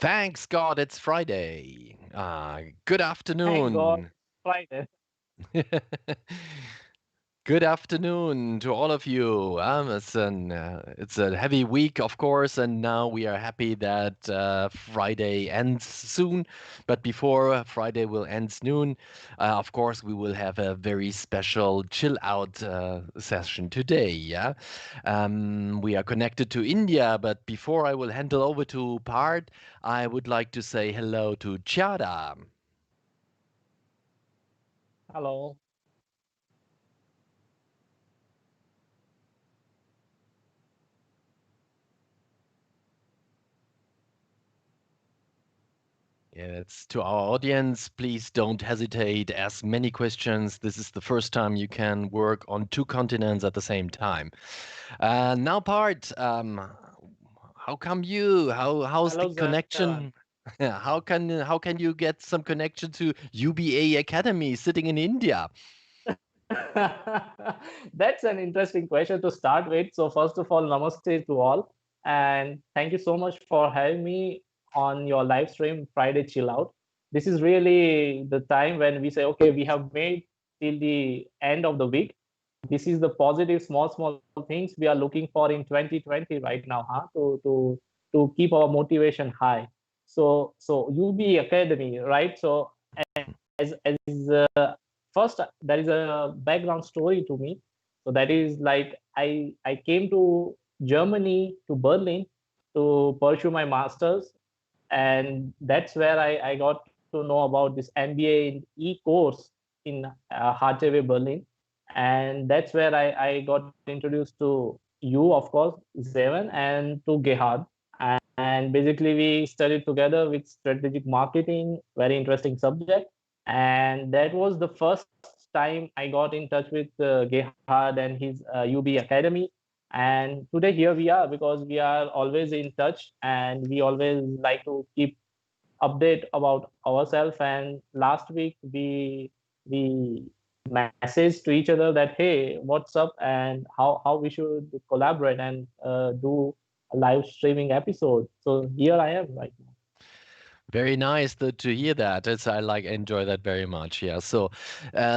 Thanks God it's Friday. Good Thank God, afternoon. Friday. Good afternoon to all of you. It's a heavy week, of course, and now we are happy that Friday ends soon. But before Friday will end soon, of course, we will have a very special chill out session today. Yeah, we are connected to India, but before I will handle over to Part, I would like to say hello to Chada. Hello. Yes, to our audience, please don't hesitate. Ask many questions. This is the first time you can work on two continents at the same time. Now, Part, how come you? How's the Hello, Zevan. connection? How can you get some connection to UBA Academy sitting in India? That's an interesting question to start with. So, first of all, namaste to all. And thank you so much for having me on your live stream, Friday Chill Out. This is really the time when we say, okay, we have made till the end of the week. This is the positive, small things we are looking for in 2020 right now, huh? To keep our motivation high. So UB Academy, right? So as first there is a background story to me. So that is like I came to Germany, to Berlin, to pursue my masters, and that's where I got to know about this MBA in e-course in Hartewey, Berlin. And that's where I got introduced to you, of course, Zevan, and to Gerhard. And basically we studied together with strategic marketing, very interesting subject. And that was the first time I got in touch with Gerhard and his UB Academy. And today here we are, because we are always in touch and we always like to keep update about ourselves. And last week we messaged to each other that, hey, what's up, and how we should collaborate and do a live streaming episode. So here I am right now. Very nice to hear that. I like enjoy that very much. Yeah. So,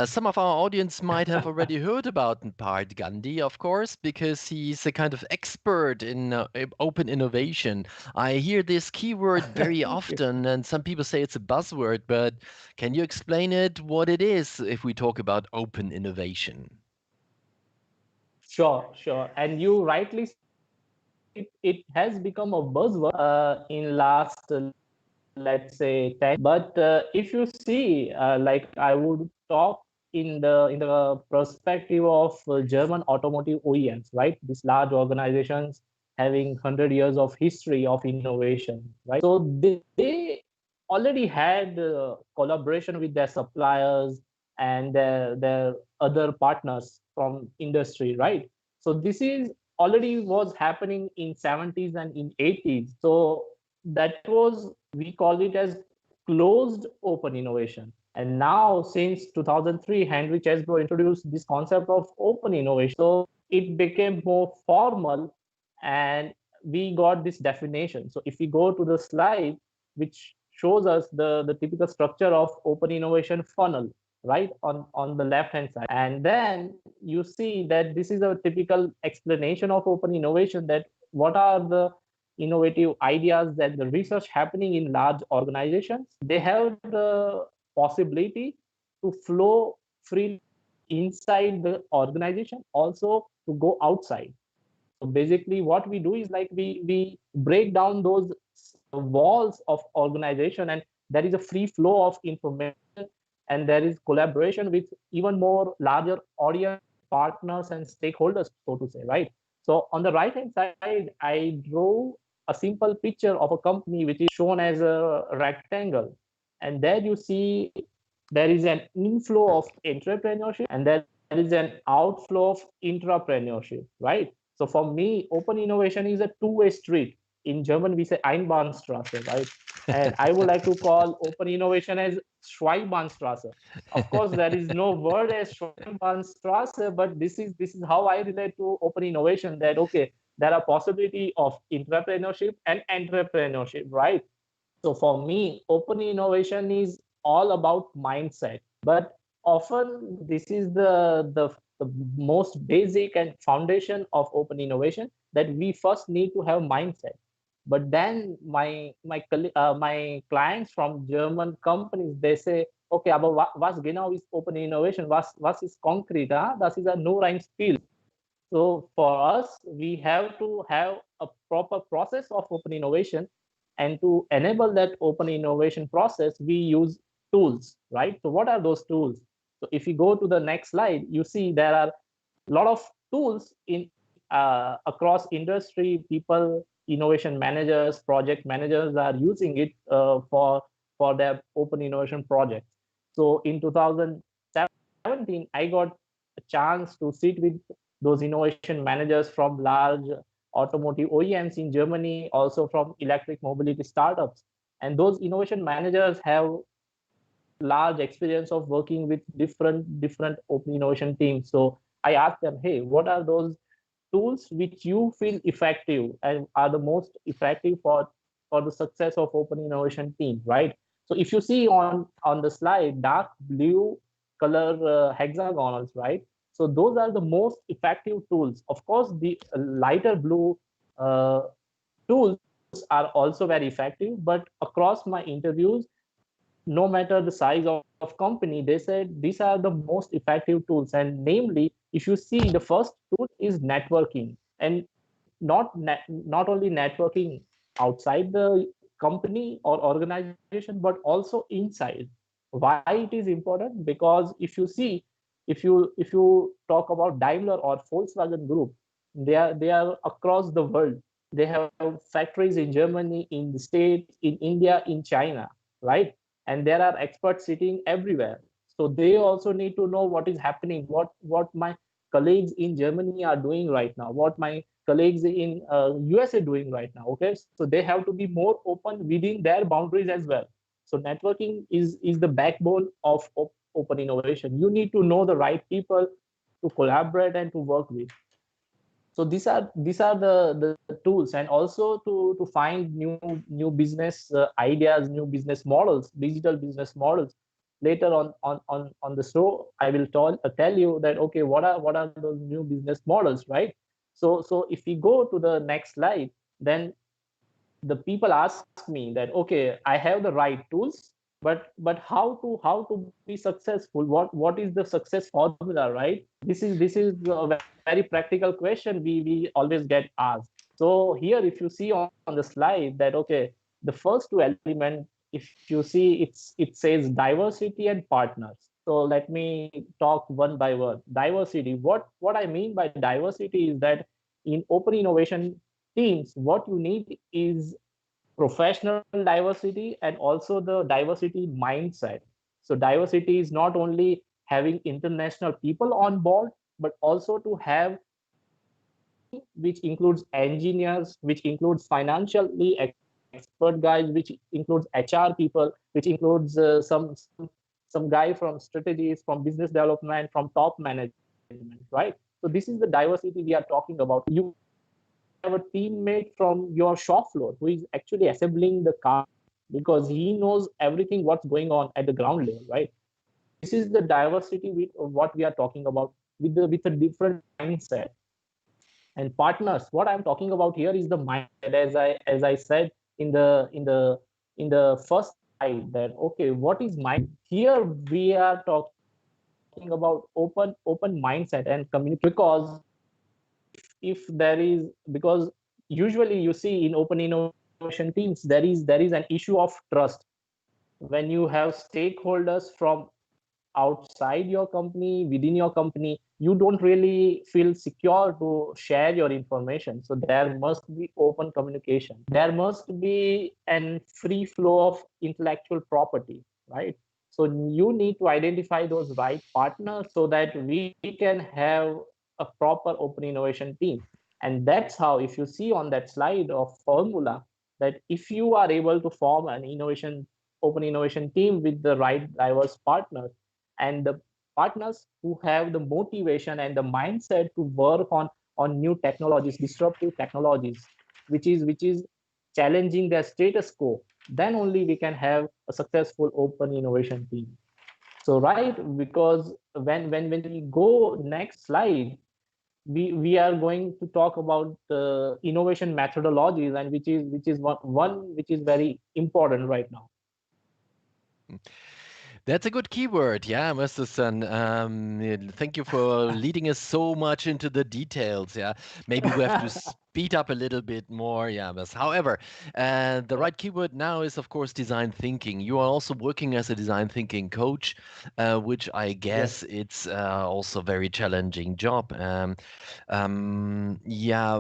some of our audience might have already heard about Part Gandhi, of course, because he's a kind of expert in open innovation. I hear this keyword very Thank you. often, and some people say it's a buzzword. But can you explain it what it is if we talk about open innovation? Sure. And you rightly said it has become a buzzword in last, let's say, 10. But if you see, like I would talk in the perspective of German automotive OEMs, right? These large organizations having 100 years of history of innovation, right? So they already had collaboration with their suppliers and their other partners from industry, right? So this is already was happening in 70s and in 80s. So that was, we call it as closed open innovation. And now since 2003, Henry Chesbrough introduced this concept of open innovation. So it became more formal, and we got this definition. So if we go to the slide, which shows us the typical structure of open innovation funnel, right, on the left hand side. And then you see that this is a typical explanation of open innovation, that what are the innovative ideas that the research happening in large organizations. They have the possibility to flow freely inside the organization, also to go outside. So basically what we do is like we break down those walls of organization, and there is a free flow of information, and there is collaboration with even more larger audience, partners and stakeholders, so to say, right? So on the right hand side, I drew a simple picture of a company which is shown as a rectangle. And there you see there is an inflow of entrepreneurship and there is an outflow of intrapreneurship, right? So for me, open innovation is a two-way street. In German, we say Einbahnstraße, right? And I would like to call open innovation as Schweinbahnstraße. Of course, there is no word as Schweinbahnstraße, but this is how I relate to open innovation. That okay, there are possibility of entrepreneurship and entrepreneurship, right? So for me, open innovation is all about mindset, but often this is the most basic and foundation of open innovation, that we first need to have mindset. But then my clients from German companies, they say, okay, aber was genau ist open innovation? Was ist concrete? Das ist nur ein Spiel. So for us, we have to have a proper process of open innovation, and to enable that open innovation process, we use tools, right? So what are those tools? So if you go to the next slide, you see there are a lot of tools in across industry. People, innovation managers, project managers are using it for their open innovation projects. So in 2017, I got a chance to sit with those innovation managers from large automotive OEMs in Germany, also from electric mobility startups. And those innovation managers have large experience of working with different open innovation teams. So I asked them, hey, what are those tools which you feel effective and are the most effective for the success of open innovation team, right? So if you see on the slide, dark blue color hexagonals, right? So those are the most effective tools. Of course, the lighter blue uh, tools are also very effective, but across my interviews, no matter the size of company, they said these are the most effective tools. And namely, if you see, the first tool is networking, and not only networking outside the company or organization, but also inside. Why it is important? Because if you see, if you talk about Daimler or Volkswagen Group, they are across the world. They have factories in Germany, in the States, in India, in China, right? And there are experts sitting everywhere. So they also need to know what is happening, what my colleagues in Germany are doing right now, what my colleagues in USA doing right now. Okay, so they have to be more open within their boundaries as well. So networking is the backbone of open innovation. You need to know the right people to collaborate and to work with. So these are the tools. And also to find new business ideas, new business models, digital business models. Later on the show, I will tell you that, okay, what are those new business models, right? So if we go to the next slide, then the people ask me that, okay, I have the right tools, but how to be successful? What is the success formula, right? This is a very practical question we always get asked. So here, if you see on the slide, that, okay, the first two element, if you see, it says diversity and partners. So let me talk one by one. Diversity, what I mean by diversity is that in open innovation teams, what you need is professional diversity and also the diversity mindset. So diversity is not only having international people on board, but also to have team which includes engineers, which includes financially expert guys, which includes HR people, which includes some guy from strategies, from business development, from top management, right? So this is the diversity we are talking about. You can have a teammate from your shop floor who is actually assembling the car, because he knows everything what's going on at the ground level, right? So this is the diversity with what we are talking about, with a different mindset. And partners, what I'm talking about here is the mindset, as I said in the first slide, that, okay, what is mindset? Here we are talking about open mindset and communication. Because if there is, because usually you see in open innovation teams, there is an issue of trust. When you have stakeholders from outside your company, within your company, you don't really feel secure to share your information. So there must be open communication. There must be an free flow of intellectual property, right? So you need to identify those right partners so that we can have a proper open innovation team. And that's how, if you see on that slide of formula, that if you are able to form an open innovation team with the right diverse partners, and the partners who have the motivation and the mindset to work on new technologies, disruptive technologies, which is challenging their status quo. then only we can have a successful open innovation team. So right, because when we go next slide, we are going to talk about innovation methodologies, and which is one which is very important right now. That's a good keyword, yeah, Mr. Sun. Thank you for leading us so much into the details. Yeah, maybe we have to speed up a little bit more. Yeah, but however, the right keyword now is, of course, design thinking. You are also working as a design thinking coach, which I guess Yes, it's also a very challenging job. Yeah,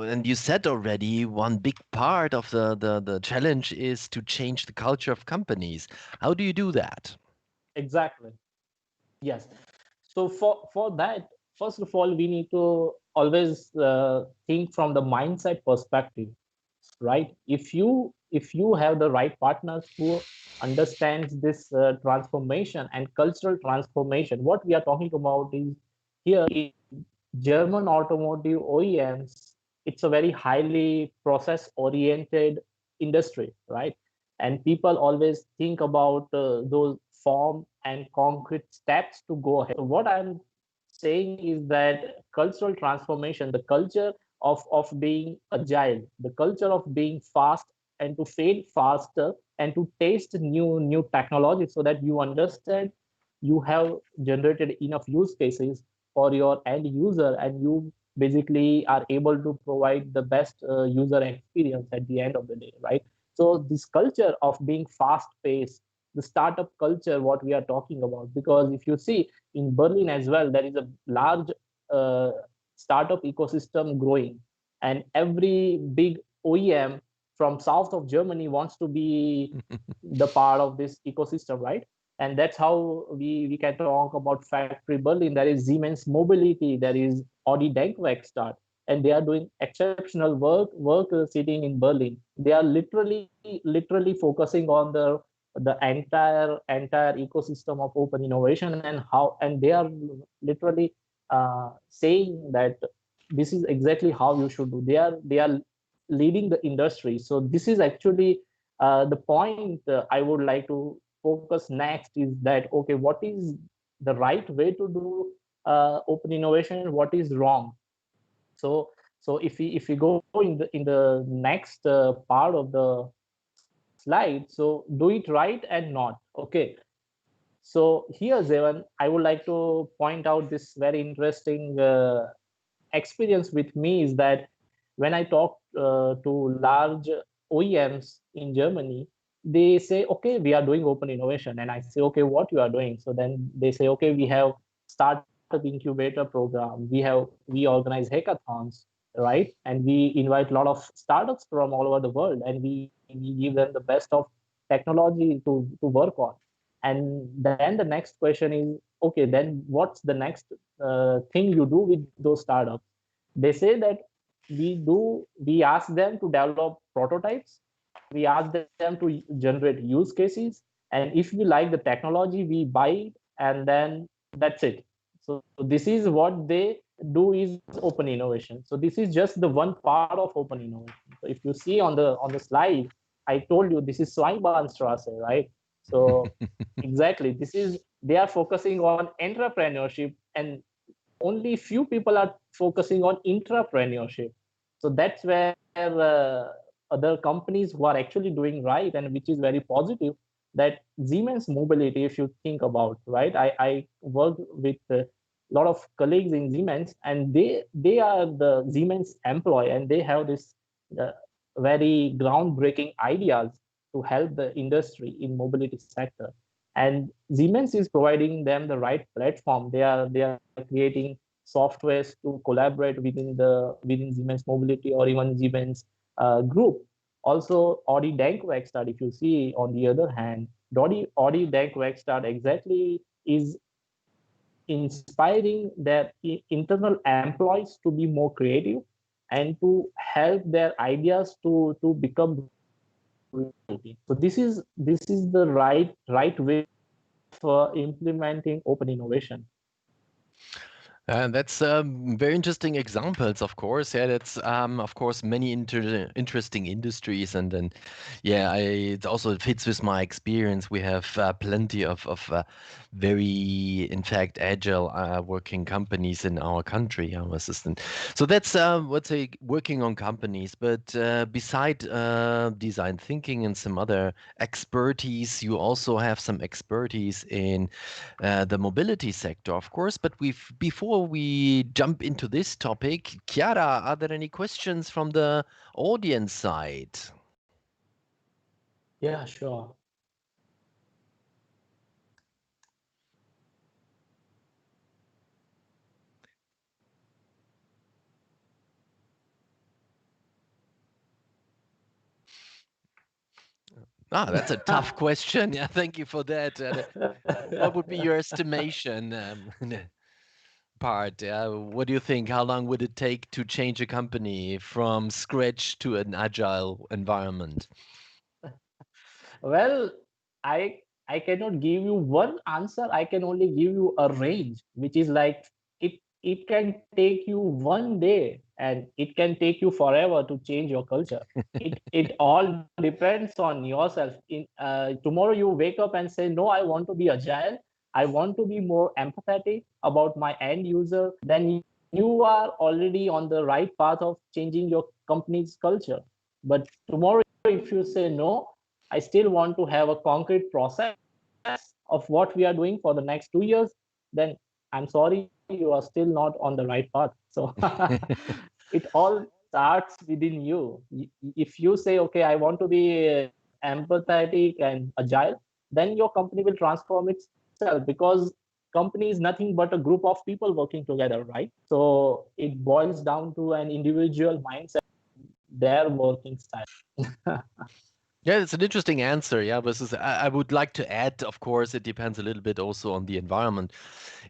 and you said already one big part of the challenge is to change the culture of companies. How do you do that? exactly. Yes. So for that, first of all, we need to always think from the mindset perspective, right? If you have the right partners who understands this transformation and cultural transformation, what we are talking about is here in German automotive OEMs, it's a very highly process oriented industry, right? And people always think about those form and concrete steps to go ahead. So what I'm saying is that cultural transformation, the culture of being agile, the culture of being fast and to fail faster and to taste new technology, so that you understand you have generated enough use cases for your end user, and you basically are able to provide the best user experience at the end of the day, right? So this culture of being fast paced, the startup culture, what we are talking about, because if you see in Berlin as well, there is a large uh, startup ecosystem growing, and every big OEM from south of Germany wants to be the part of this ecosystem, right? And that's how we can talk about Factory Berlin. There is Siemens Mobility, there is Audi Denkwerkstatt, and they are doing exceptional work sitting in Berlin. They are literally focusing on the entire ecosystem of open innovation, and they are literally saying that this is exactly how you should do. They are leading the industry. So this is actually the point I would like to focus next, is that okay, what is the right way to do open innovation, what is wrong. So if we go in the next part of the slide, so do it right and not okay. So here, Zevan, I would like to point out this very interesting experience with me, is that when I talk to large OEMs in Germany, they say, okay, we are doing open innovation. And I say, okay, what you are doing? So then they say, okay, we have startup incubator program. We organize hackathons, right? And we invite a lot of startups from all over the world, and we give them the best of technology to work on. And then the next question is, okay, then what's the next thing you do with those startups? They say that we ask them to develop prototypes, we ask them to generate use cases, and if we like the technology, we buy it, and then that's it. So this is what they do, is open innovation. So this is just the one part of open innovation. So if you see on the slide, I told you this is Sweinbahnstraße, right? So exactly, this is, they are focusing on entrepreneurship, and only few people are focusing on intrapreneurship. So that's where other companies who are actually doing right, and which is very positive, that Siemens Mobility, if you think about, right, I work with a lot of colleagues in Siemens, and they are the Siemens employee, and they have this uh, very groundbreaking ideas to help the industry in mobility sector. And Siemens is providing them the right platform. They are creating softwares to collaborate within Siemens Mobility, or even Siemens group. Also, Audi Denkwerkstatt, if you see on the other hand, Audi Denkwerkstatt exactly is inspiring their internal employees to be more creative and to help their ideas to become reality. So this is the right way of implementing open innovation. That's very interesting examples, of course. Yeah, that's of course many interesting industries, and then yeah, it also fits with my experience. We have plenty of very, in fact, agile working companies in our country, our assistant. So that's let's say working on companies. But beside design thinking and some other expertise, you also have some expertise in the mobility sector, of course. But before we jump into this topic, Chiara, are there any questions from the audience side? Yeah, sure. Ah, that's a tough question. Yeah, thank you for that. What would be your estimation part? What do you think? How long would it take to change a company from scratch to an agile environment? Well, I I cannot give you one answer. I can only give you a range, which is like it can take you one day and it can take you forever to change your culture. It all depends on yourself. Tomorrow you wake up and say, no, I want to be agile. I want to be more empathetic about my end user. Then you are already on the right path of changing your company's culture. But tomorrow, if you say no, I still want to have a concrete process of what we are doing for the next 2 years, then I'm sorry, you are still not on the right path. So it all starts within you. If you say, okay, I want to be empathetic and agile, then your company will transform itself because company is nothing but a group of people working together, right? So it boils down to an individual mindset, their working style. Yeah, it's an interesting answer. Yeah, but I would like to add, of course, it depends a little bit also on the environment.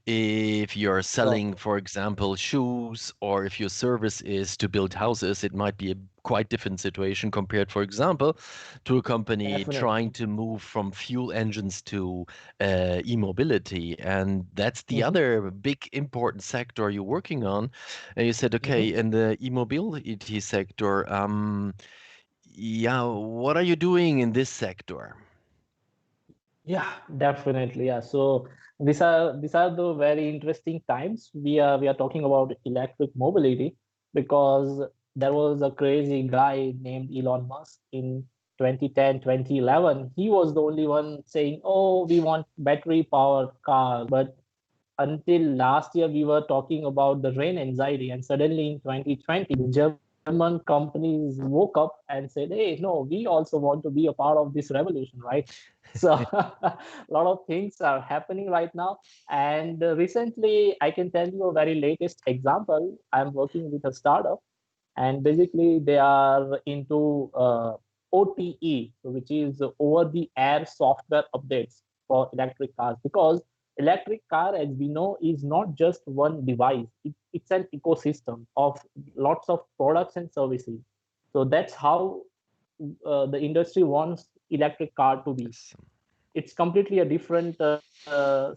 If you're Sure, selling, for example, shoes, or if your service is to build houses, it might be a quite different situation compared, for example, to a company trying definitely. to move from fuel engines to e-mobility. And that's the Hmm. other big important sector you're working on. And you said, okay, Hmm. in the e-mobility sector, yeah, what are you doing in this sector? Yeah, definitely. Yeah. So these are the very interesting times. We are talking about electric mobility because there was a crazy guy named Elon Musk in 2010, 2011. He was the only one saying, "Oh, we want battery powered cars." But until last year, we were talking about the rain anxiety, and suddenly in 2020, the German companies woke up and said, "Hey, no, we also want to be a part of this revolution, right?" So a lot of things are happening right now. And recently, I can tell you a very latest example. I'm working with a startup, and basically they are into OTE, which is over the air software updates for electric cars, because electric car, as we know, is not just one device. It's an ecosystem of lots of products and services. So that's how the industry wants electric car to be. Yes. It's completely a different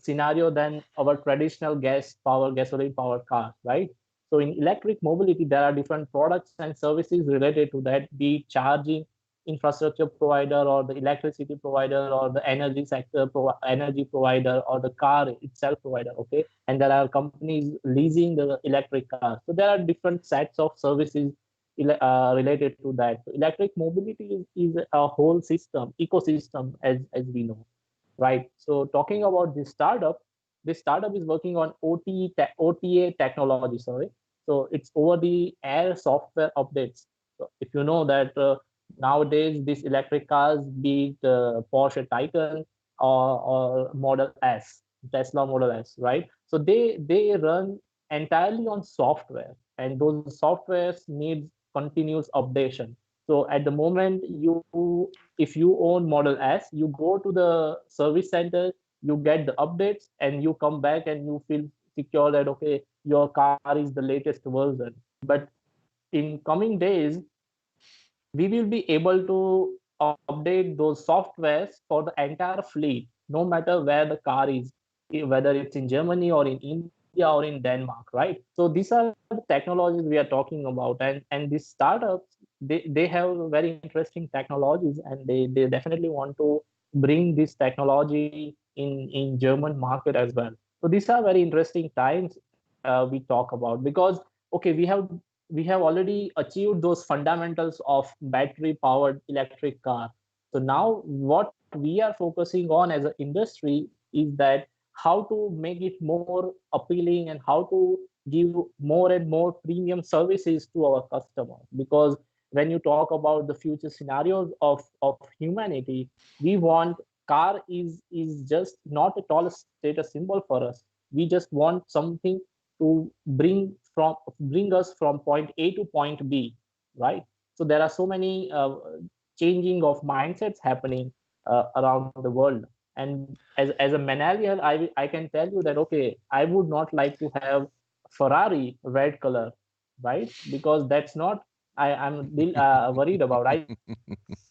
scenario than our traditional gasoline powered cars, right? So in electric mobility, there are different products and services related to that, be it charging infrastructure provider or the electricity provider or the energy sector energy provider or the car itself provider. Okay, and there are companies leasing the electric cars. So there are different sets of services related to that. So electric mobility is a whole system, ecosystem, as we know, right? So talking about this startup is working on OTA technology. Sorry, so it's over the air software updates. So if you know that nowadays these electric cars, be it Porsche Taycan or Model S, Tesla Model S, right? So they run entirely on software, and those softwares needs continuous updation. So at the moment, if you own Model S, you go to the service center, you get the updates, and you come back and you feel secure that okay, your car is the latest version. But in coming days, we will be able to update those softwares for the entire fleet, no matter where the car is, whether it's in Germany or in India or in Denmark, right? So these are the technologies we are talking about, and these startups, they have very interesting technologies, and they definitely want to bring this technology in German market as well. So these are very interesting times we talk about, because okay, we have already achieved those fundamentals of battery powered electric car. So now what we are focusing on as an industry is that how to make it more appealing and how to give more and more premium services to our customers. Because when you talk about the future scenarios of humanity, we want car is just not at all a status symbol for us. We just want something to bring us from point A to point B, right? So there are so many changing of mindsets happening around the world. And as a Manalian, I can tell you that okay, I would not like to have Ferrari red color, right? Because that's not I'm worried about. I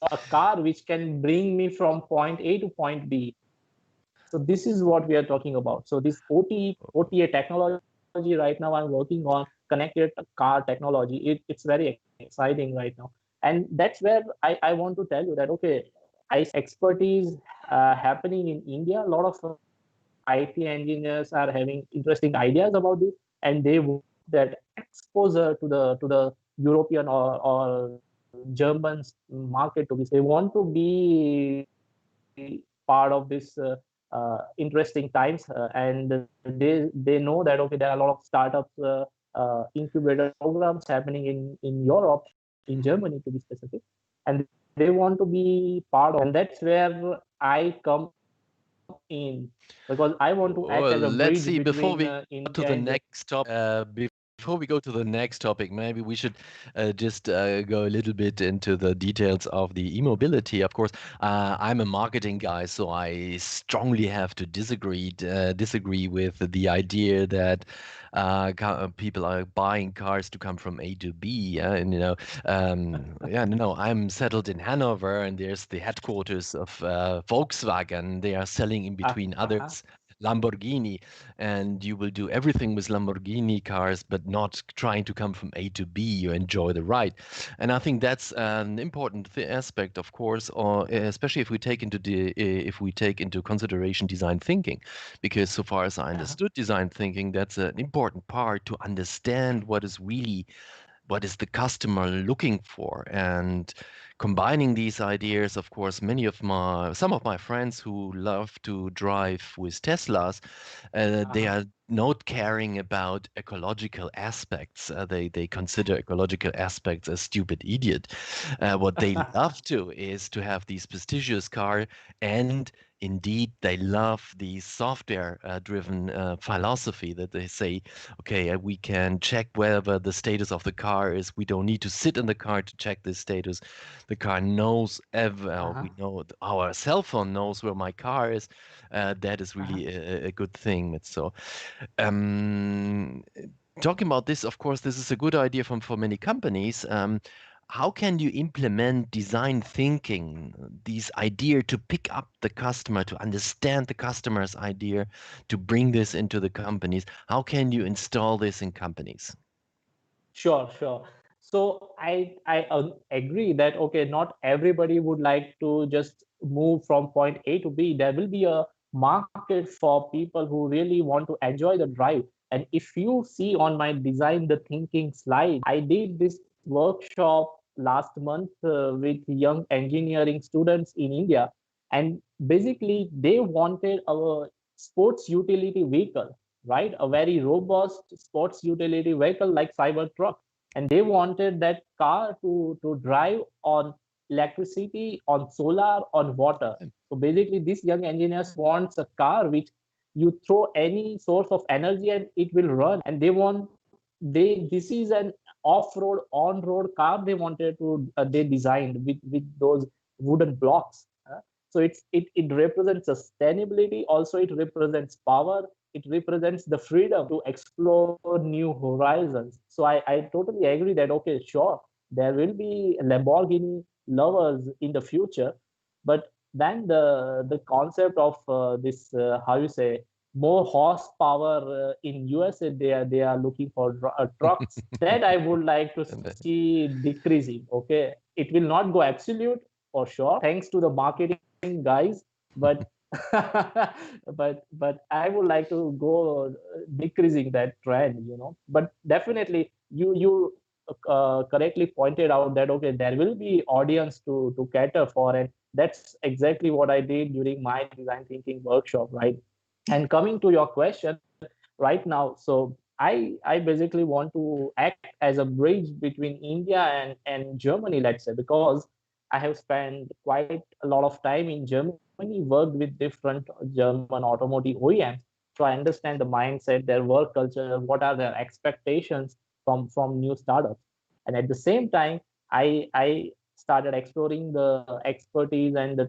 want a car which can bring me from point A to point B. So this is what we are talking about. So this OTA technology right now I'm working on, connected car technology. It's very exciting right now. And that's where I want to tell you that okay, I see expertise happening in India. A lot of IT engineers are having interesting ideas about this, and they want that exposure to the European or German market to be. They want to be part of this interesting times, and they know that okay, there are a lot of startups, incubator programs happening in Europe, in Germany to be specific, and they want to be part of, and that's where I come in, because I want to act as a bridge Well, between let's see. India Before and we Germany. go to the next topic, before we go to the next topic, maybe we should just go a little bit into the details of the e-mobility. Of course, I'm a marketing guy, so I strongly have to disagree with the idea that people are buying cars to come from A to B. Yeah, and yeah, no, I'm settled in Hanover, and there's the headquarters of Volkswagen. They are selling in between Uh-huh. others Lamborghini, and you will do everything with Lamborghini cars, but not trying to come from A to B. You enjoy the ride, and I think that's an important aspect, of course, or especially if we take into consideration design thinking, because so far as I Uh-huh. understood design thinking, that's an important part to understand what is the customer looking for, and combining these ideas. Of course, some of my friends who love to drive with Teslas, they Uh-huh. are not caring about ecological aspects. They consider ecological aspects a stupid idiot. What they love to is to have these prestigious car, and indeed they love the software driven philosophy that they say, okay, we can check whether the status of the car is. We don't need to sit in the car to check this status. The car knows Uh-huh. we know our cell phone knows where my car is. That is Uh-huh. really a good thing. So, um, talking about this, of course, this is a good idea for many companies. How can you implement design thinking, these idea to pick up the customer, to understand the customer's idea, to bring this into the companies? How can you install this in companies? Sure, sure. So I agree that okay, not everybody would like to just move from point A to B. There will be a market for people who really want to enjoy the drive. And if you see on my design the thinking slide, I did this workshop last month with young engineering students in India, and basically they wanted a sports utility vehicle, right? A very robust sports utility vehicle like Cybertruck, and they wanted that car to drive on electricity, on solar, on water. So basically these young engineers wants a car which you throw any source of energy and it will run, and they want they this is an off-road on-road car they wanted to they designed with those wooden blocks. So it represents sustainability, also it represents power, it represents the freedom to explore new horizons. So I totally agree that okay, sure, there will be Lamborghini lovers in the future, but then the concept of this how you say more horsepower in USA. They are looking for trucks that I would like to And see decreasing. Okay, it will not go absolute for sure, thanks to the marketing guys, but but I would like to go decreasing that trend, but definitely you correctly pointed out that okay, there will be audience to cater for, and that's exactly what I did during my design thinking workshop, right? And coming to your question right now, so I basically want to act as a bridge between India and Germany, let's say, because I have spent quite a lot of time in Germany, worked with different German automotive OEMs. So I understand the mindset, their work culture, what are their expectations from new startups. And at the same time, I started exploring the expertise and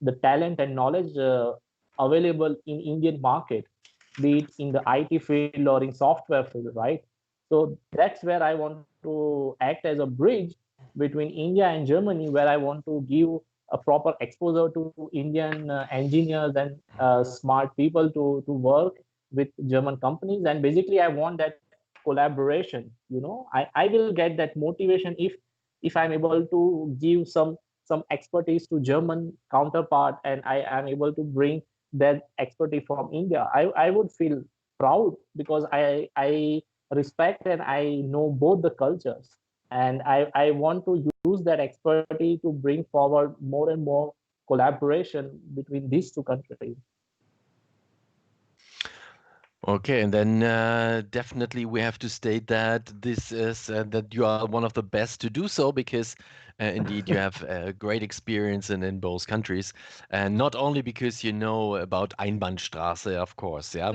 the talent and knowledge available in Indian market, be it in the IT field or in software field, right? So that's where I want to act as a bridge between India and Germany, where I want to give a proper exposure to Indian engineers and smart people to work with German companies. And basically, I want that collaboration. I will get that motivation if I'm able to give some expertise to German counterpart, and I am able to bring that expertise from India. I would feel proud because I respect and I know both the cultures, and I want to use that expertise to bring forward more and more collaboration between these two countries. okay, and then definitely we have to state that this is that you are one of the best to do so because indeed you have great experience in both countries, and not only because you know about Einbahnstraße, of course, yeah.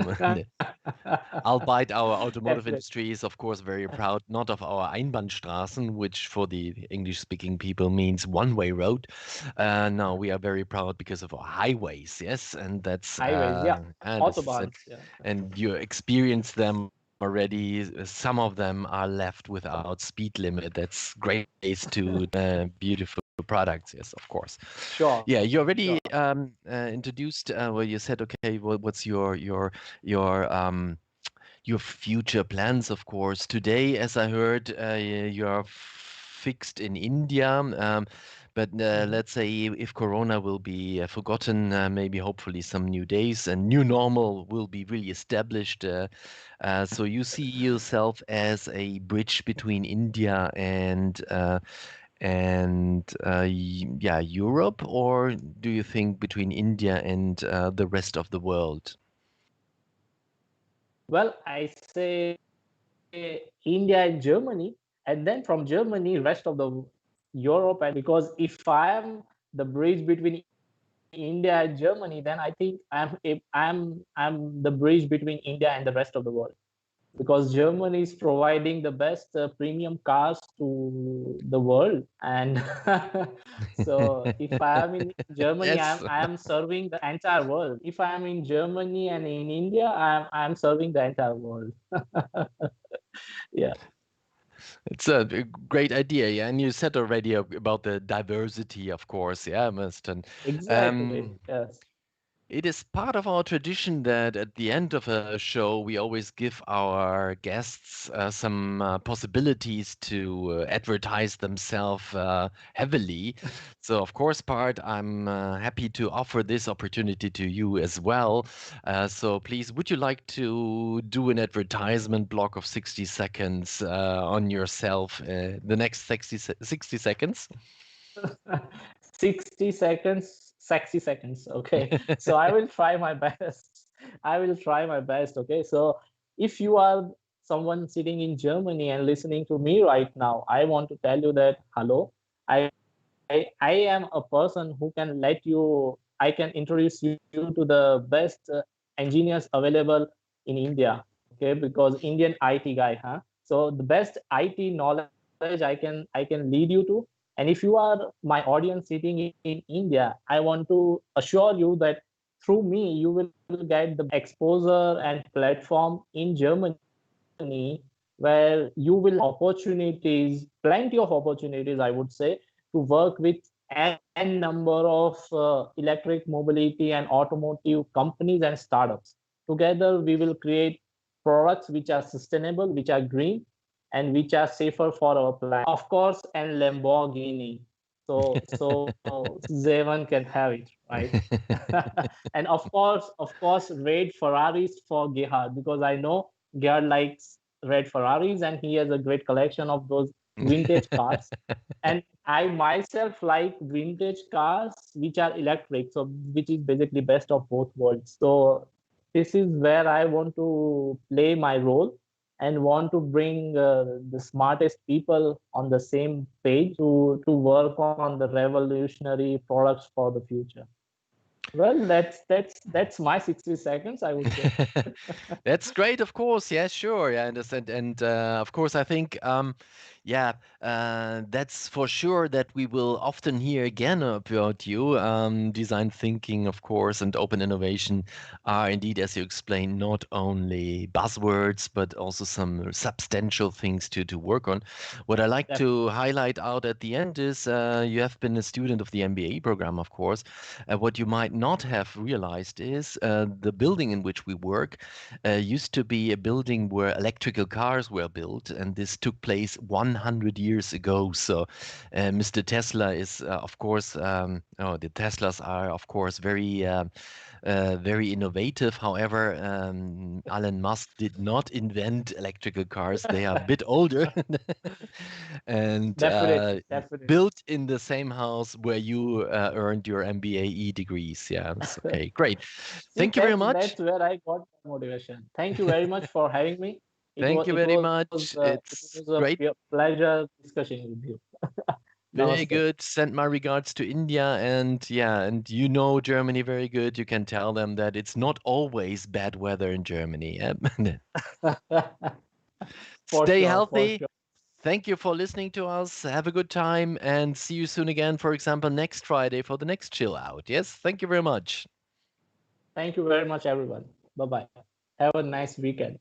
Albeit our automotive Definitely. industry is, of course, very proud not of our Einbahnstraßen, which for the English-speaking people means one-way road. No, we are very proud because of our highways, yes, Highways, yeah, and this is it. autobahns, yeah. And you experience them already. Some of them are left without speed limit. That's great place to beautiful products, yes, of course. Sure, Yeah, you already sure. introduced. Well, you said, okay, well, what's your your future plans, of course. Today, as I heard, you're fixed in India. But Mhm. let's say if Corona will be forgotten, maybe hopefully some new days and new normal will be really established. So you see yourself as a bridge between India and yeah, Europe, or do you think between India and the rest of the world? Well, I say India and Germany, and then from Germany, rest of the Europe, and because if I am the bridge between India and Germany, then I think I'm the bridge between India and the rest of the world, because Germany is providing the best premium cars to the world, and so if I am in Germany, Yes. I am serving the entire world. If I am in Germany and in India, I'm serving the entire world. Yeah, It's a great idea, yeah. And you said already about the diversity, of course, yeah, Mr. exactly. Um, Yes. it is part of our tradition that at the end of a show, we always give our guests some possibilities to advertise themselves heavily. So, of course, part I'm happy to offer this opportunity to you as well. So, please, would you like to do an advertisement block of 60 seconds on yourself, the next 60 seconds? 60 seconds, sexy seconds. Okay. So I will try my best. I will try my best. Okay. So if you are someone sitting in Germany and listening to me right now, I want to tell you that hello. I am a person who can I can introduce you to the best engineers available in India. Okay. Because Indian IT guy, huh? So the best IT knowledge I can lead you to. And if you are my audience sitting in India, I want to assure you that through me, you will get the best exposure and platform in Germany, where you will opportunities, plenty of opportunities, I would say, to work with n number of electric mobility and automotive companies and startups. Together, we will create products which are sustainable, which are green, and which are safer for our planet. Of course, and Lamborghini. So Zevan can have it, right? And of course, red Ferraris for Gerhard, because I know Gerhard likes red Ferraris and he has a great collection of those vintage cars. And I myself like vintage cars which are electric, so which is basically best of both worlds. So this is where I want to play my role and want to bring the smartest people on the same page to work on the revolutionary products for the future. Well, that's my 60 seconds, I would say. That's great, of course. Yeah, sure. Yeah, I understand. And of course, I think, yeah, that's for sure that we will often hear again about you. Design thinking, of course, and open innovation are indeed, as you explained, not only buzzwords, but also some substantial things to work on. What I like to Definitely. highlight out at the end is you have been a student of the MBA program, of course. What you might not have realized is the building in which we work used to be a building where electrical cars were built, and this took place 100 years ago. So, Mr. Tesla is, of course, oh, the Teslas are, of course, very innovative. However, Elon Musk did not invent electrical cars. They are a bit older and Definitely, definitely. built in the same house where you earned your MBAE degrees. Yes. Okay, great. See, Thank you very much. that's where I got the motivation. Thank you very much for having me. It Thank was you it very was much. it It's was a great. pleasure discussing with you. Very Namaste. good. Send my regards to India. And yeah, and you know Germany very good. You can tell them that it's not always bad weather in Germany. Yeah. For Stay sure, for healthy. sure. Thank you for listening to us. Have a good time and see you soon again, for example, next Friday for the next chill out. Yes, thank you very much. Thank you very much, everyone. Bye bye. Have a nice weekend.